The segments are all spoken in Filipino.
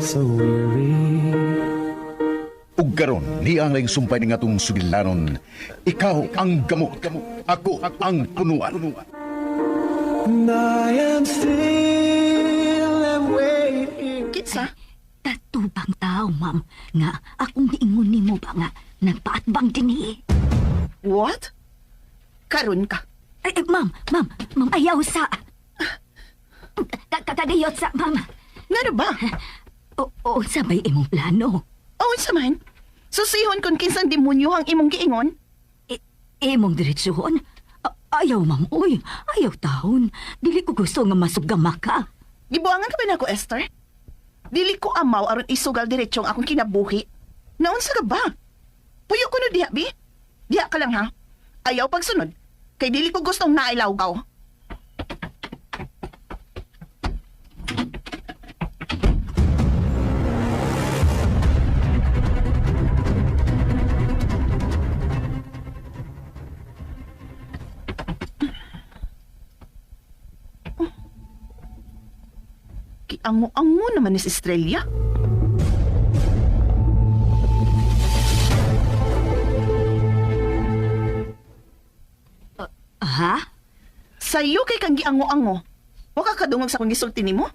so weary. Ug karon niya ang laing sumpay ni ngatong sugilanon. Ikaw ang gamot, ako ang punuan. And I am still and waiting. Kinsa? Tatubang tao, ma'am, nga akong giingon nimo ba nga nagpaatbang dinhi. What? Karon ka. Ma'am, ayaw sa... Kadayot sa, ma'am. Ngano ba? O, sabay imong plano. Sa man. Susihon kung kinsang demonyo ang imong giingon. Imong diretsuhon? Ayaw, ma'am, uy. Ayaw taon. Dili ko gusto nga masugama ka. Gibuangan ka ba na ako, Esther? Dili ko amaw aron isugal diretsyo ang akong kinabuhi. Naunsa ka ba? Puyo ko no diha, bi? Diha ka lang, ha? Ayaw pagsunod. Kay dili ko gustong nailawgaw. Kiango-ango naman ni si Estrella. Ha? Sayo kay kang giango-ango. Wa ka kadungog sa kong gisulti nimo?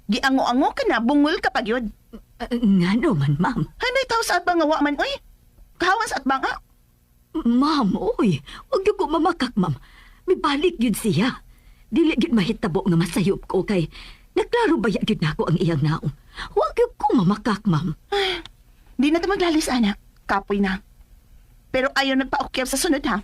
Giango-ango ka na, bungol ka pa gyud. Nga naman, ma'am. Hanay tao sa atbang nga wa man, oy. Kahawan sa atbang, ha? Ma'am, uy. Huwag niyo ko mamakak, ma'am. May balik yun siya. Dili yun mahitabo nga masayop ko kay naklaro ba yun na ako ang iyang naong. Huwag niyo ko mamakak, ma'am. Di na ta maglalis, anak. Kapoy na. Pero ayaw nagpa-okyab sa sunod, ha?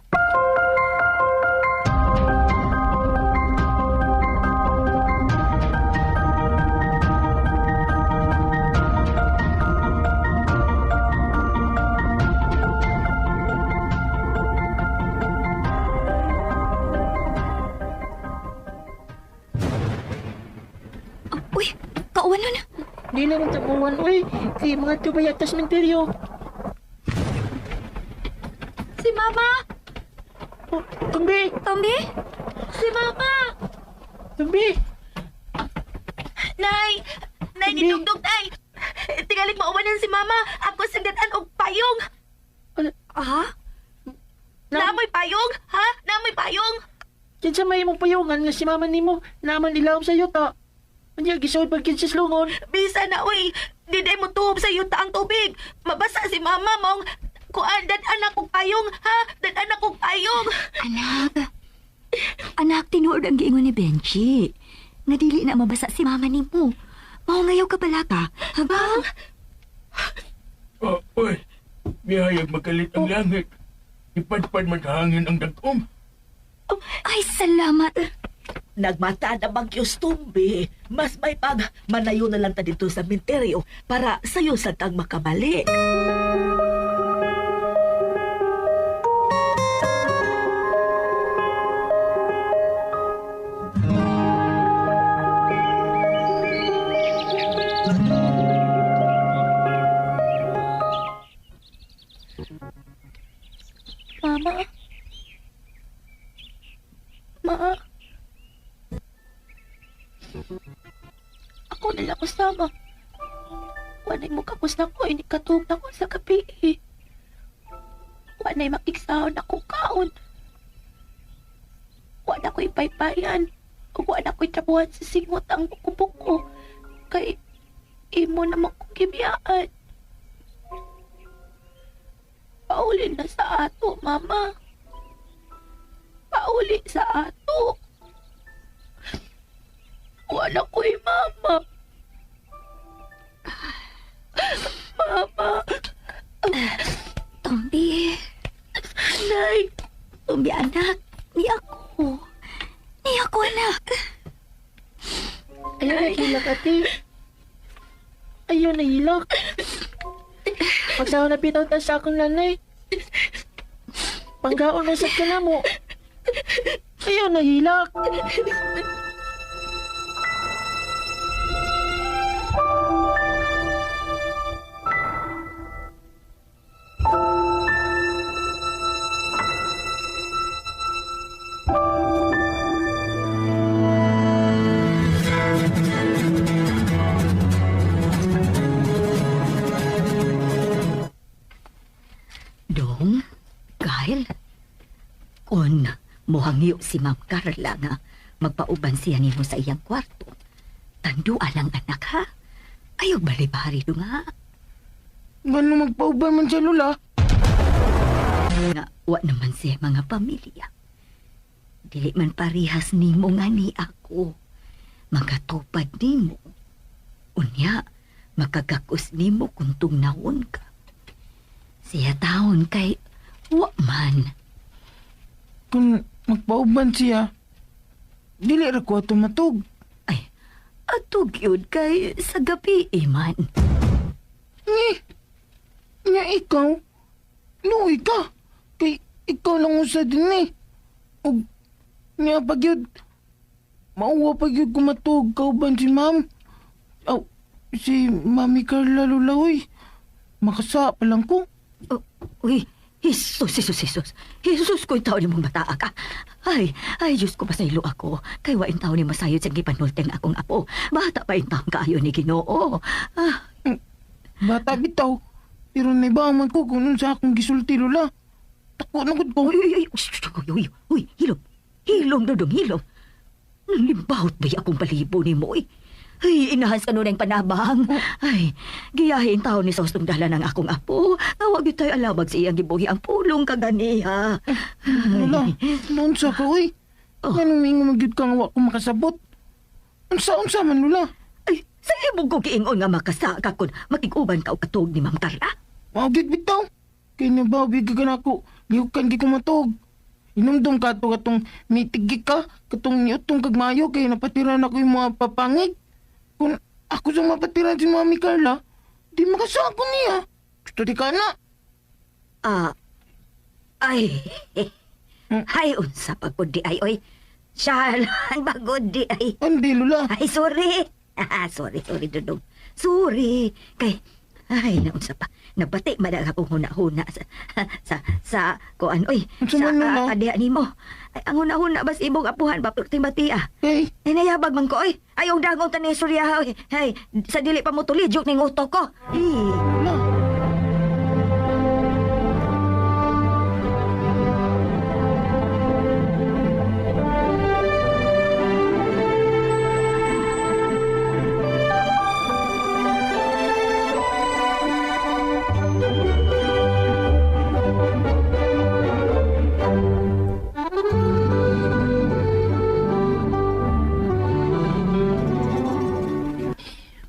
Uy, kauwan na. Di na nang tabuhan, uy. Di mga tubayat sa sementeryo. Si Mama! Oh, Tumbi! Tombi? Si Mama! Tumbi! Nay! Nay, Tombi! nidugdog, Nay! Tingaling mauwanan si Mama. Ako sindatan og payong. Ha? Namoy payong? Ha? Namoy payong? Yan sa may mong payungan nga si mama nimo naman ilawom sa yuta. Anya gisod pag kinsis lungon. Bisa na, uy. Diday mo tuhob sa yuta ang tubig. Mabasa si Mama mong... Kuan, anak kong payong, ha? Anak kong payong. Anak, tinuod ang giingon ni Benji. Nga dili na mabasa si Mama ni mo. Maungayaw ka pala ka, habang... Uy, biyayag magalit ang langit. Ipadpad man hangin ang dagom. Ay, salamat. Nagmata na Bagyos Tumbi. Mas may pag manayo na lang ta dito sa minteryo para sayo sa tang makabalik. Mama? Ma? Ako nila kasama. Wanay mo kapos na ko, inikatog na ko sa gabi. Wanay makigsahon ako kaon. Wana ko'y paypayan. Wana ko'y trabuhan sa singot ang buko-buko. Kay imo naman kong gibiyaan. Pauli na sa ato, Mama. Pauli sa ato. Wala ko'y Mama. Mama. Tombi. Nay. Tombi, anak. Ni ako. Ni ako, anak. Ayaw na hilak, ate. Ayaw na hilak. Pagsawa na bitaw ta sa akong nanay. Panggaon na sa kanamo. Ayaw na hilak. Kung mohangyo si Ma'am Carla nga magpauban siya nimo sa iyang kwarto, tandua lang anak ha. Ayaw balibari do nga. Gano'n magpauban man siya, Lola? Nga, wa naman siya mga pamilya. Dili man parihas nimo nga ni ako. Magatupad nimo. Unya, makagakos nimo kung tungnawon ka. Siya taon kay wa man. Kung magpauban siya, dili ra ko tumatog. Ay, atog yun kay sa gabi man. Nga ikaw, luoy ka. Kay ikaw lang usa din eh. O, nga pagyod, mauwa pagyod kumatog kauban si ma'am. Aw, si Mami Carla, Lola, uy. Makasa pa lang ko. Oh, uy, Jesus, Jesus, Jesus. Jesus ko'y tao ni mong bataa ka. Ay, Diyos ko pasaylo ako. Kay wain tao ni masayod sa gipanulteng akong apo. Bata pa in taong kaayo ni Ginoo. Ah, Bata bitaw. Pero naibaman ko kung nun sa akong gisulti, Lola. Tako na ko. uy, hilom. Hilom, dodong, hilom. Nalimbawot ba akong balibo ni mo, eh? Ay, inahas ka nun ang panabang. Ay, giyahin tao ni sa ustong dala ng akong apo. Awag ito'y alawag sa iyang gibuhi ang pulong kaganiha. Lola, noon sa ka, uy. Oh. Ganong mingo magyud ka nga wa ko makasabot. Unsa man, Lola. Ay, sa imong ko kiingon nga makasaka kun makikuban ka o katog ni Ma'am Carla. Mawagit bitaw. Kaya nabawig ka na ako. Liukan ki kumatog. Inumdum ka to katong mitigi ka. Katong niutong kagmayo kaya napatiran ako yung mga papangig. Kung ako sa mapatiran si Mami Carla, di makasako niya. Gusto di ka na. Ay, ay, unsa pagod di ay, oy. Siya lang pagod di ay. Andi, Lola. Ay, sorry. Sorry, Dudong. Sorry. Kay, ay, naunsa pa. Nabati madag akong huna-huna sa kuan. Oy, Unsa man, Lola? adiha ni mo. Ay, ang huna-huna bas ibong apuhan, bapurti-bati Hey, Ay, nayabag man ko, oy. Ayaw dagong tani surya, oy. Hey, sa dili pa mo tulidyok ning utok ko. Lola.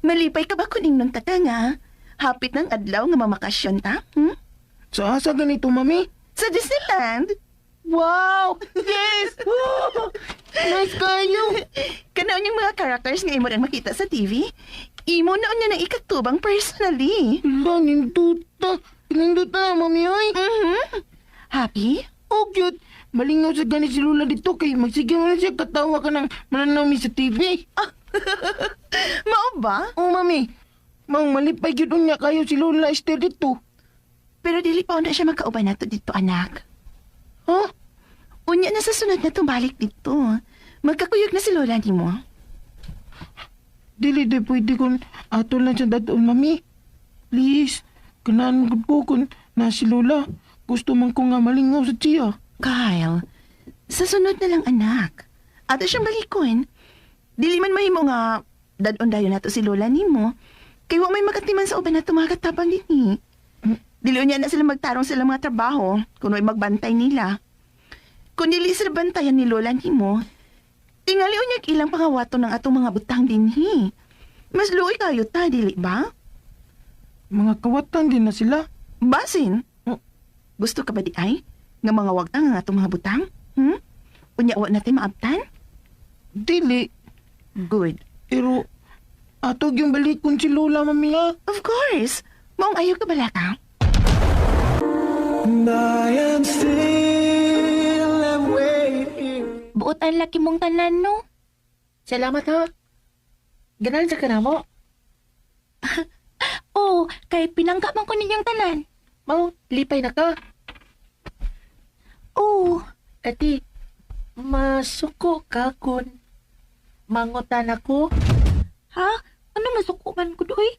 Malipay ka ba kuning nung tata nga? Hapit ng adlaw nga mamakasyon ta? Hmm? Sa asa ganito, Mami? Sa Disneyland? Wow! Yes! Nice kayo! Kanaon yung mga characters nga imo rin makita sa TV? Imo noon niya na ikatubang personally. Lola, ninduta. Pininduta na, Mami, oy. Happy? Oh, cute. Malingaw sa ganit si Lola dito kay magsigaw na siya katawa ka ng mananami sa TV. Mao ba? Oh, Mami. Mang malipay yun niya kayo si Lola Esther dito. Pero dili pa na siya makauban nato dito, anak. Ha? Unya na sa sunod na tumbalik dito. Magkakuyog na si Lola ni mo. Dili de pwede kung ato lang siya datoon, Mami. Please. Kanaan ko po kung na si Lola. Gusto man ko nga malingaw sa siya. Kyle, sa sunod na lang, anak. Ato siyang balikon. Dili man mahimo nga dadon dayon nato si Lola nimo. Kay wa may makatiman sa uban nato mga katapang dinhi. Dili unya na sila magtarong sila mga trabaho kuno magbantay nila. Kung dili sila bantayan ni Lola nimo, tingali unya ilang pangawaton ng atong mga butang dinhi. Mas luoy kayo ta, dili ba? Mga kawatan din na sila. Basin. Gusto ka ba di ay? Nga mga wagtang ang atong mga butang? Unya wa natin maabtan? Dili. Good. Pero atog yung balikon si Lola, Mami, ha? Of course. Maong ayaw ka bala ka? And I am still waiting. Buot ang laki mong tanan, no? Salamat ha. Ganan sa kanamo. Oo, kay pinangga man ko ninyong tanan. Mau, lipay na ka. Oo, Ati, masuko ka kun mangutan ako. ha? Ano masukuman ko doy?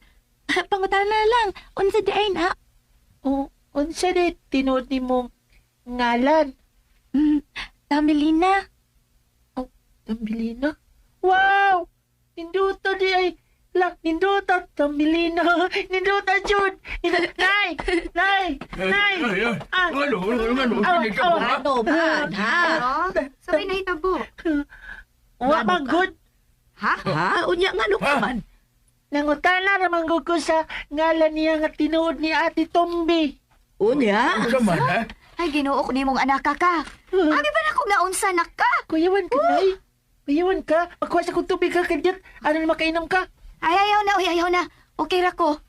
Pangutana lang, unsa di ay na? O, unsa de tinood ni mong ngalan? Tambelina. Tambilina? Wow! Ninduta di ay... Ninduta, Tambilina. Ninduta, Jud. Nay! Nay! Nay! Ano man, ha? Sabay na hitabo. Wa man good. Ha? Unya nga no Ha? man. Nangutana naman ko sa ngalan niya nga tinuod ni Ate Tombi. Unya? Ano man, ha? Ay, ginuok ni mong anak ka. Abi ba na kung naunsa na ka? Kuyawan ka, Nay. Kuyawan ka. Magkuha sa kong tubig ka kadyat. Ano na makainom ka? Ay, ayaw na. Okay ra ko.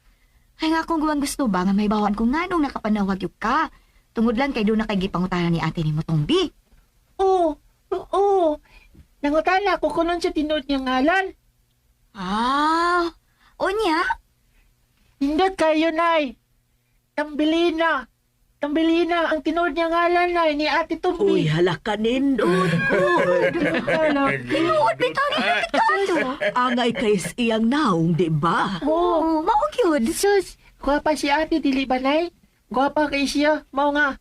Ay nga kung guwang gusto ba nga may bawan ko nga nung nakapanawag yung ka. Tungod lang kay doon na kay gipangutanan ni ate ni mo Tombi. Oo. Nangutana ko kunon siya tinuod niya ngalan. Ah, unya? Hindot kayo, Nay. Tambilina. Tambilina ang tinuod niya ngalan, Nay, ni Ate Uy, Tombi. halaka nindot. Good. Tinuod bitaw ni Tikado. Angay kay iyang naong, di ba? Oo, maog yun. Sus, gwapa si Ate, dili ba, Nay? Gwapa kay siya. Mao nga.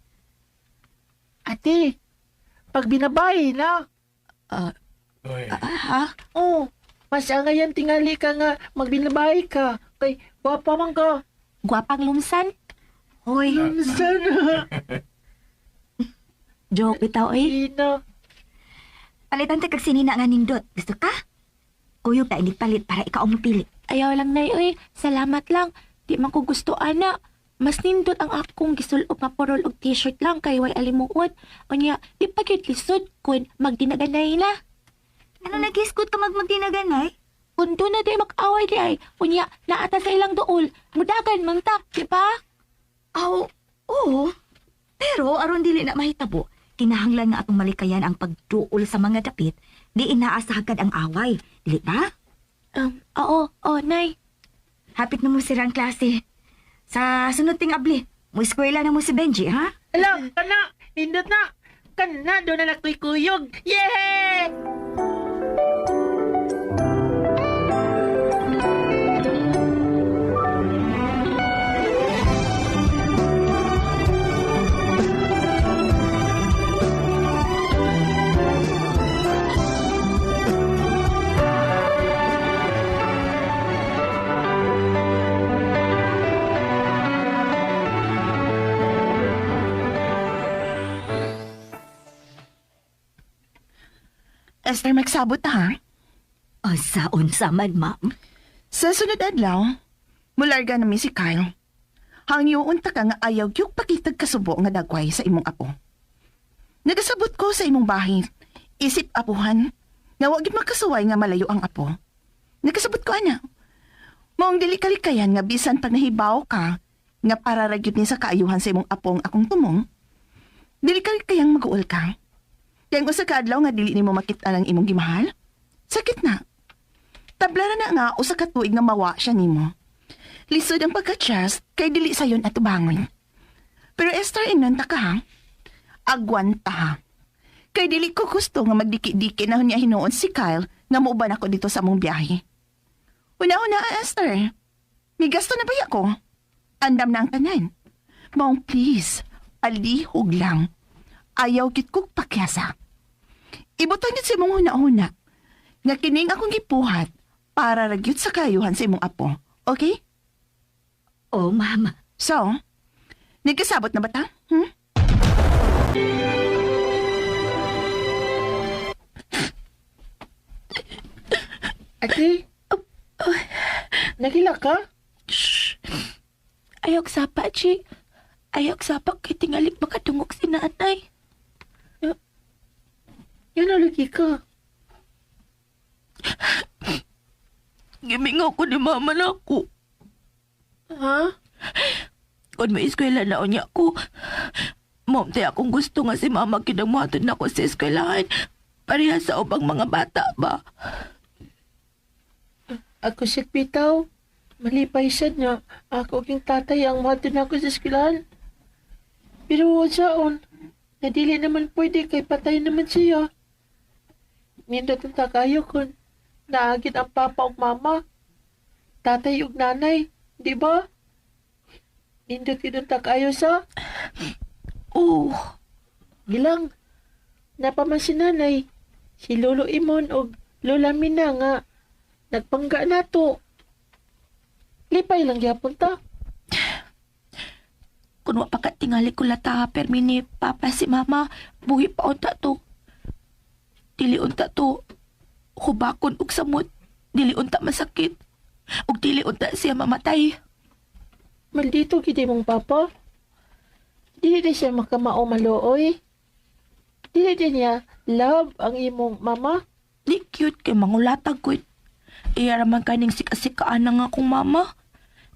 Ate, pag binabay na. Oy. Oh, mas angayan tingali ka nga magbinabay ka. Kay, gwapa man ka. Gwapang lumsan. Hoy, Sana. Joke bitaw eh. Ina. palitan ta kag sinina nga nindot. Gusto ka? Kuyog ta, hindi palit para ikaw ang mapili. Ayaw lang nay oy. Salamat lang. Di man ko gusto ana. Mas nindot ang akong gisulop nga porol og t-shirt lang kay way alimuot. Unya, di pa gyud lisod kun magdinaganay na. Ano nagiskot ka magdinaganay? Kundo na day mag-away di ay. Unya, naata sa ilang duol. Mudagan man ta, di ba? Oh, oo. Pero aron dili na mahitabo, kinahanglan nga atong malikayan ang pagduol sa mga dapit, di inaasagad ang away. Dili ba? Oo, nay. Hapit na mo sirang klase. Sa sunod ting abli, mo eskwela na mo si Benji, ha? Hala, kana. Nindot na. Kana, doon na nakuy-kuyog. Yay! Esther, magsabot ha. O saon sa man, ma'am. Sa sunod adlaw, mularga na mi si Kyle. Hangyoon ta ka nga ayaw yung pakitag kasubo nga dagway sa imong apo. Nagasabot ko sa imong bahin, isip apuhan, nga wag gyud makasuway nga malayo ang apo. Nagasabot ko ana. Maong dili kalikayan nga bisan pag nahibaw ka, nga para ra gyud ni sa kaayuhan sa imong apong akong tumong. Dili kalikayang mag-uol ka. Kaya usa ka adlaw nga dili nimo makita ang imong gimahal? Sakit na. Tablara na nga usa ka tuig nga mawa siya nimo. Lisod ang pagka-trust kay dili sayon at ubangon. Pero Esther, inon ta ka ha? Agwan ta ha? Kay dili ko gusto nga magdiki-diki na niya hinuon si Kyle nga muuban ako dito sa mong biyahe. Una-una, Esther. May gasto na ba ko? Andam na ang tanan. Maong please, palihog lang. Ayaw git kong pakyasa. Ibutang git sa imong huna-huna. Nga kining akong gipuhat para ragyot sa kayuhan sa imong apo. Okay? Oh, ma'am. So, nagkasabot na ba ta? Ate? Nagila ka? Ayok sapa, Chi. Ayok sapa kay tingali makatungok si nanay. Yan ang lagi ka. Gimingaw ko ni mama na ako. Ha? Kung may eskwela na niya ako, mom, tayo akong gusto nga si mama kinagmuhatod na ako sa eskwelahan. Pareha sa ubang mga bata ba? Ako siya bitaw. Malipay siya niya. Ako king tatay ang matod na ako sa eskwelahan. Pero saon, nadili naman pwede kay patay naman siya. Nindot ang takayo kon. Naagit ang papa ug mama. Tatay ug nanay. Di ba? Nindot yun ang takayo sa. Oo. Gilang. napaman si nanay, si Lolo Imon o Lola Mina nga nagpangga nato. Lipay lang gyapon ta. Kung wa pa ka tingali ko lata, permi ni Papa si Mama, buhi pa unta to. Dili unta to, hubakon og samot. Dili unta masakit. Ug dili unta siya mamatay. Maldito gid mong papa. Dili din siya makamao malooy. Dili din niya love ang imong mama. Di cute kay mangulatag ko. Iya raman kaning sikasikaan ng akong mama.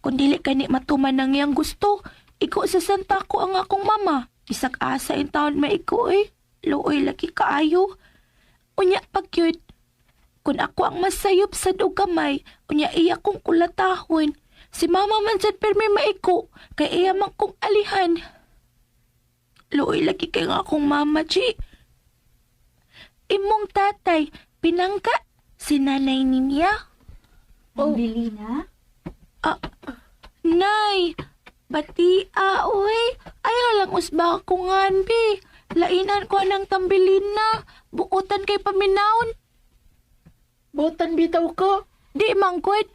Kung dili kani matuman ng iyang gusto, iko sa santa ko ang akong mama. Isag asa in taon maiko eh. Looy lagi kaayo. Unya pag cute. Kung ako ang masayop sa dugamay, unya iya kong kulatahon. Si mama man sad permi maiko, kay iya man kong alihan. Looy lagi kay nga akong mama, Chi. Imong tatay, pinangka si nanay niya. Oh. Bilina? Nay, batia, uy. Ayaw lang usba ko nganbi. Lainan ko ng tambilin na. Buutan kay paminaon. Butan bitaw ko. Di manggod.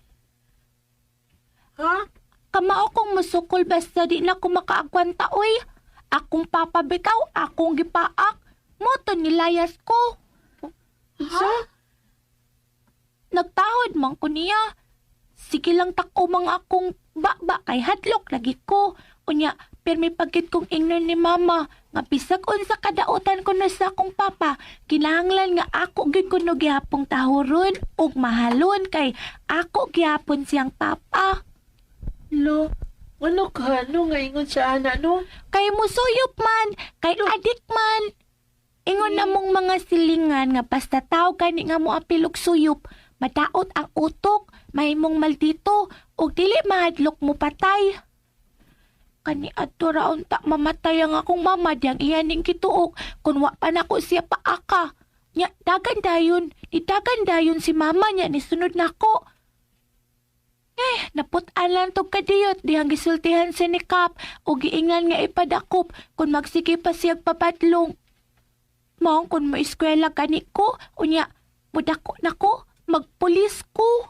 Ha? Kamao kong musukol basta di na ko makaagwanta, uy. Akong papabitaw, akong gipaak. Moto nilayas ko. Isa? Nagtahod man ko niya. Sige lang tako mga akong baba kay hadlok lagi ko. Unya, permi pagkit kong ingnon ni mama. Nga bisag unsa kadautan ko na sa akong papa. Kinahanglan nga ako gid kuno gihapong tahuron ug mahalon kay ako gihapon siyang papa. Lo, ano ka? Ano nga ingon sa ana, no? Kay musuyop man, kay adik man. Ingon na mong mga silingan nga basta tao kani nga mo apilog suyop. Madaot ang utok, may mong maldito, ug dili mahadlok mo patay. Kani adto raon ta mamatay ang akong mama diyang iyaning kituok kung wa pa nako siya paaka. Nya dagan dayon si mama niya ni sunod nako. Naputan lang tog kadiyot dihang gisultihan si ni Kap ug giingan nga ipadakop kung magsige pa siya papadlong. Maong kung maeskwela kani ko, unya mudako nako, magpulis ko.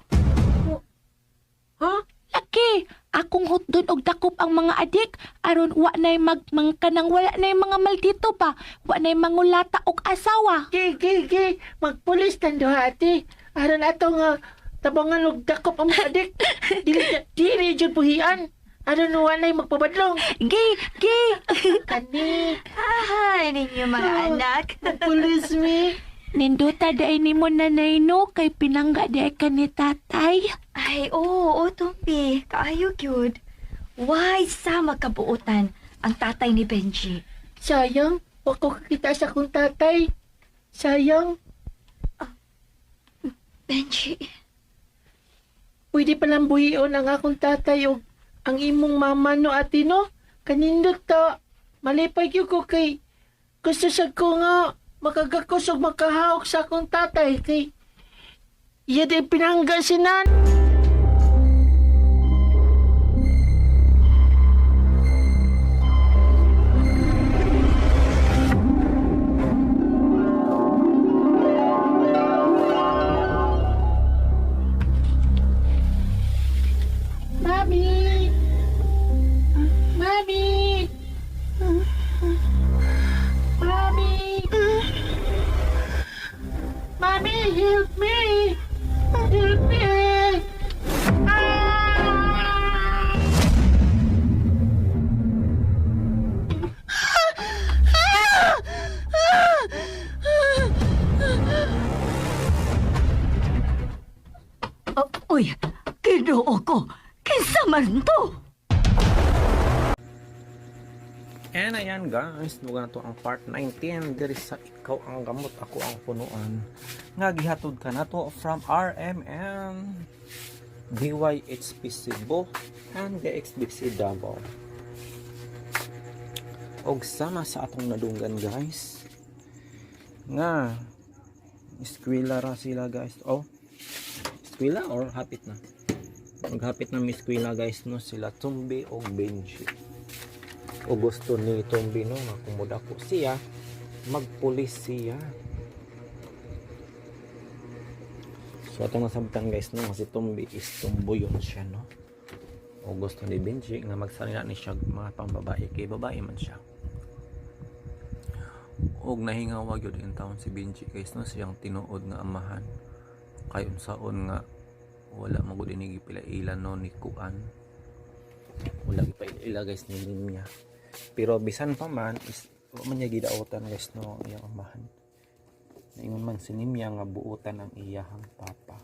Ha? Laki, akong hutdon og dakop ang mga adik aron wa nay magmangkanang wala nay mga maldito pa, wa nay mangulata og asawa. Gi. Magpulis tando ate. Aron ato nga tabangan og dakop ang mga adik. Dili jud puhian. Aron walay magpabadlong. Gi. Kani. Ay, ninyo mga anak. Magpulis mi. Ninduta daay nimo nanay no kay pinangga daay ka ni tatay. Ay, oo, Tumbi. Kaayo, cute. Why sa makabuutan ang tatay ni Benji? Sayang, wako kakita sa akong tatay. Sayang. Benji, Pwede palang buhion ang akong tatay o ang imong mama no ate no. Kanindot ta. Malipay gyud ko kay gusto sad ko nga makagakos og makahawak sa akong tatay kay iya di pinangga si nan. Mami! Mami! Mami! Mami, help me! Help me! uy, kinuo ko. Kinsa man to? And ayan guys, duga na to ang part 19 diri sa ikaw ang gamot ako ang punuan. Nga gihatod ka na to from RMN DYHP Cebu and DXBC Davao. Og sama sa atong nadunggan guys. Nga eskwela ra sila guys. Oh. Eskwela or hapit na. Maghapit na eskwela guys no sila Tumbi o Benji. O gusto ni Tumbi no nga kumuda ko siya magpulis siya. So atong nasabtan guys no, kasi tumbi is tumbuyon siya no. O gusto ni Benji nga magsalita ni siya mga pambabae kay babae man siya. Og nahingawa gyud in taon si Benji guys no, siyang tinuod nga amahan. Kay unsaon nga wala magud ini gipilailan no ni Kuan. Wala gipaila guys ni niya. Pero bisan pa man is man niya gidaotan guys no iyang amahan. Naingon man si Nimya nga buotan ang iyahang papa.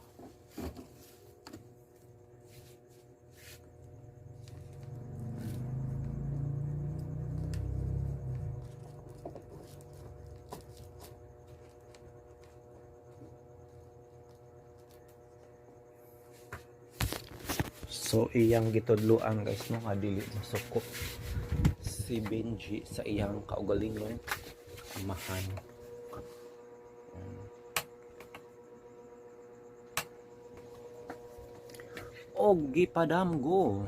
So iyang gitudloan guys no nga dili masuko si Benji sa iyang kaugalingon amahan. Og gipadamgo.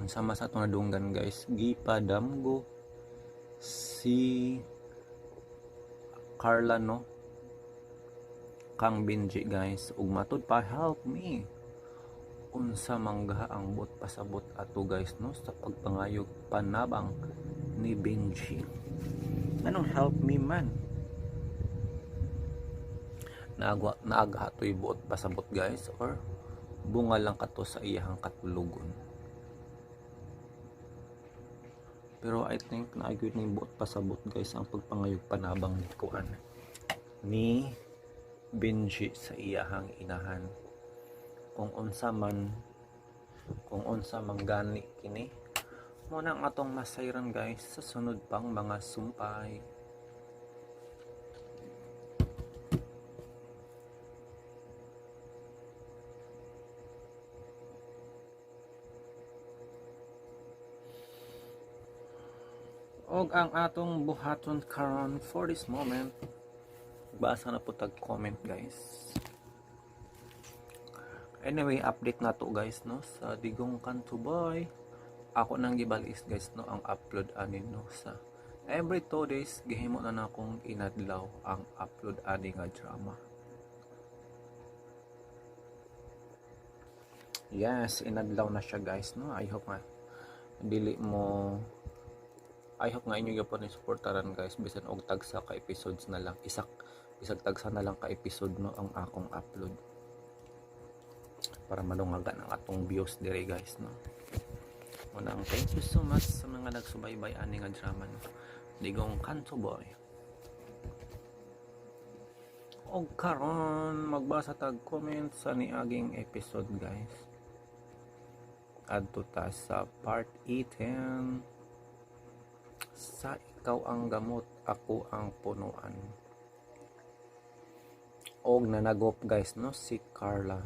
Sama sa atong nadunggan guys, gipadamgo si Carla no kang Benji guys ug matud pa help me unsa mangga ang bot pasabot ato guys no sa pagpangayog panabang ni Benji. Anong help me man? Naagha to'y buot pasabot guys or bunga lang kato sa iyahang katulugon. Pero I think naagyo ni buot pasabot guys ang pagpangayog panabang ni Kuan ni Benji sa iyahang inahan. Kung unsa man gani kini mo nang atong masayran guys sa sunod pang mga sumpay. Og ang atong buhaton karon for this moment, basa na po tag comment guys. Anyway, update na to guys no sa Digong Kanto Boy. Ako nang gibalis guys no ang upload ani no sa every 2 days gihimo na akong inadlaw ang upload ani nga drama. Yes, inadlaw na siya guys no. I hope nga inyo gyapon ni suportaran guys bisan og tagsa ka episodes na lang. Isag tagsa na lang ka episode no ang akong upload. Para malungagan ang atong views dire guys no. Unang thank you so much sa mga nagsubaybay ani nga drama no. Digong Kanto Boy. Og karon magbasa tag comment sa niaging episode guys. Adto ta sa part 18 sa ikaw ang gamot, ako ang punuan. Og nanagop guys no si Carla.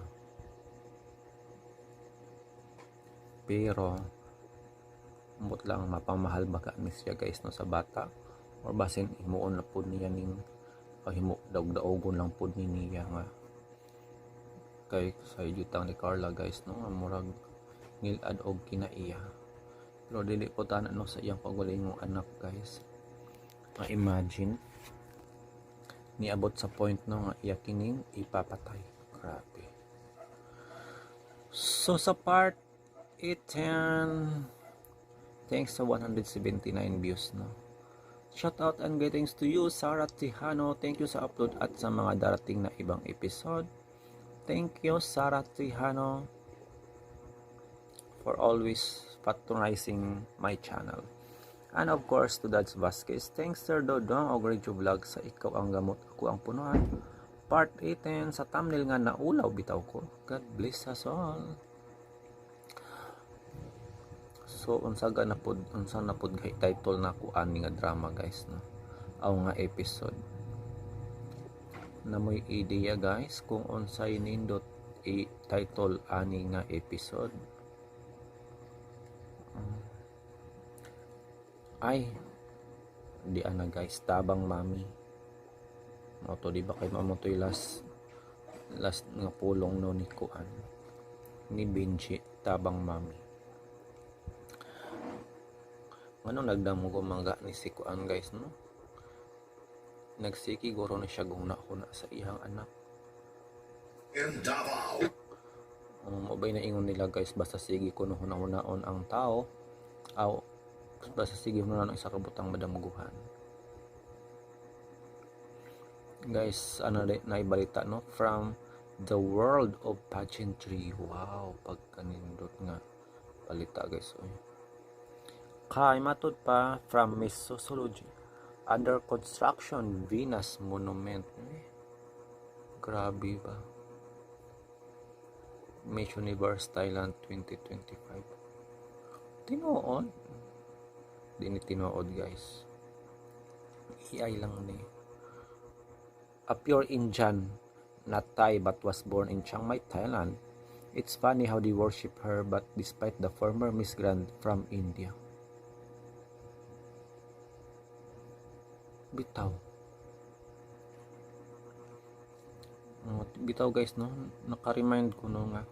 Pero ambot lang mapamahal baka ni siya guys no sa bata or basin himuon na pud niya ning himo daog-daogon lang pud niya nga kay sa yutang ni Carla guys no murag ngilad og kinaiya. Pero dili po tanan no sa iyang pagwalingong anak guys. Ma-imagine niabot sa point no nga iya kining ipapatay. Grabe. So sa part 18 thanks sa 179 views no. Shout out and greetings to you Sarah Tijano. Thank you sa upload at sa mga darating na ibang episode. Thank you Sarah Tijano for always patronizing my channel. And of course to Dads Vasquez. Thanks Sir Dodong og Radio Vlog sa ikaw ang gamot, ako ang punuan. Part 18 sa thumbnail nga naulaw bitaw ko. God bless us all. So unsa na pod kay title na ko ani nga drama guys no. Aw nga episode. Na moy ideya guys kung unsay nindot i-title ani nga episode. Ay di ana guys tabang mami. Mo to di ba kay mamotoy last nga pulong no ni Kuan ni Benji tabang mami. Ano nagdamo ko mangga ni si Kuan guys no? Nagsiki guro na siya guna-huna sa iyang anak. Mabay na ingon nila guys, basta sige kuno huna-hunaon ang tao, aw basta sige hunaon ang isa ka butang madamuguhan. Guys, ano na ibalita no? From the world of pageantry. Wow, pagkanindot nga balita guys. Oy. Kay matud pa from Miss Sociology, under construction Venus Monument. Grabe ba? Miss Universe Thailand 2025. Tinuod. Di ni tinuod guys. AI lang ni. A pure Indian, not Thai but was born in Chiang Mai, Thailand. It's funny how they worship her but despite the former Miss Grand from India. Bitaw. Bitaw guys no, naka-remind ko no nga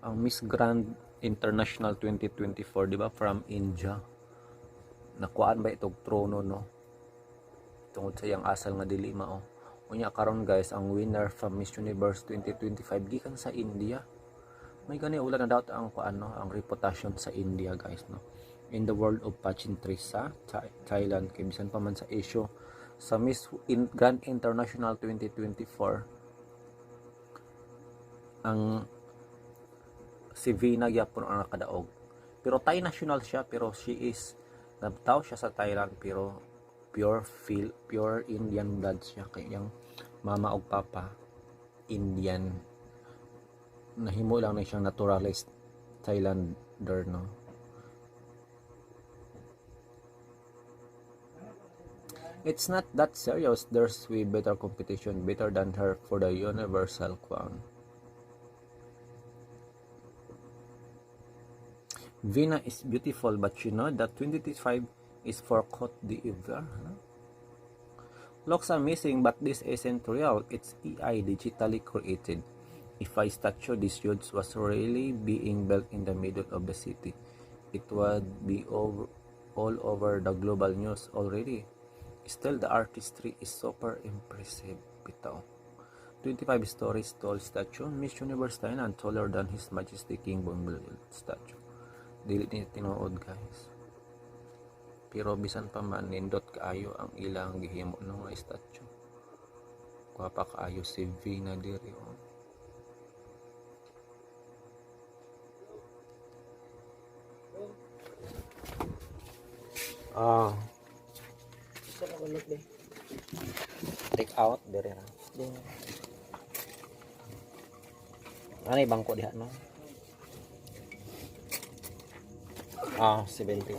ang Miss Grand International 2024, di ba, from India. Nakuan ba itong trono no? Tungod sa iyang asal nga dili mao. Unya karon guys, ang winner from Miss Universe 2025 gikan sa India. May gani ulan na daw ang kuan no, ang reputasyon sa India guys no. In the world of pageantry sa Thailand, kay bisan pa man sa issue sa Miss Grand International 2024, ang si Vina gyapon ang nakadaog. Pero Thai national siya, pero she is nabtaw siya sa Thailand, pero pure Indian blood siya, kay yang mama ug papa Indian. Nahimo lang na siyang naturalized Thailander no. It's not that serious. There's way better competition, better than her for the universal crown. Vina is beautiful, but you know that 2025 is for Côte d'Ivoire. Looks amazing, but this isn't real. It's AI digitally created. If I statue this huge was really being built in the middle of the city, it would be all over the global news already. Still, the artistry is super impressive. Bitaw. 25 stories tall statue, Miss Universe Thailand, taller than His Majesty King Bumblebee statue. Dili ni tinuod guys. Pero bisan pa man, nindot kaayo ang ilang gihimo ng statue. Guwapa kaayo si Vina diri. Take out diri na. Ano yung bangko diha no? 75.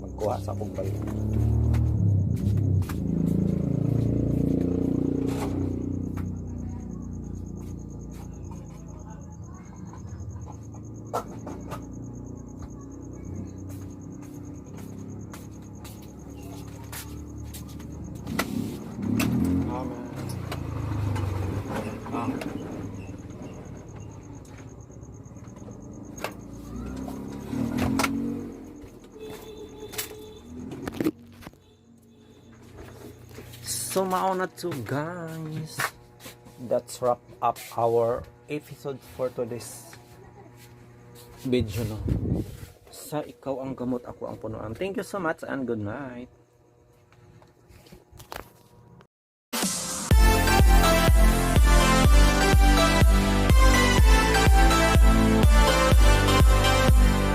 Magkuha sa akong balik. So mao na to guys. That's wrap up our episode for today's video no. Sa ikaw ang gamot, ako ang punuan. Thank you so much and good night.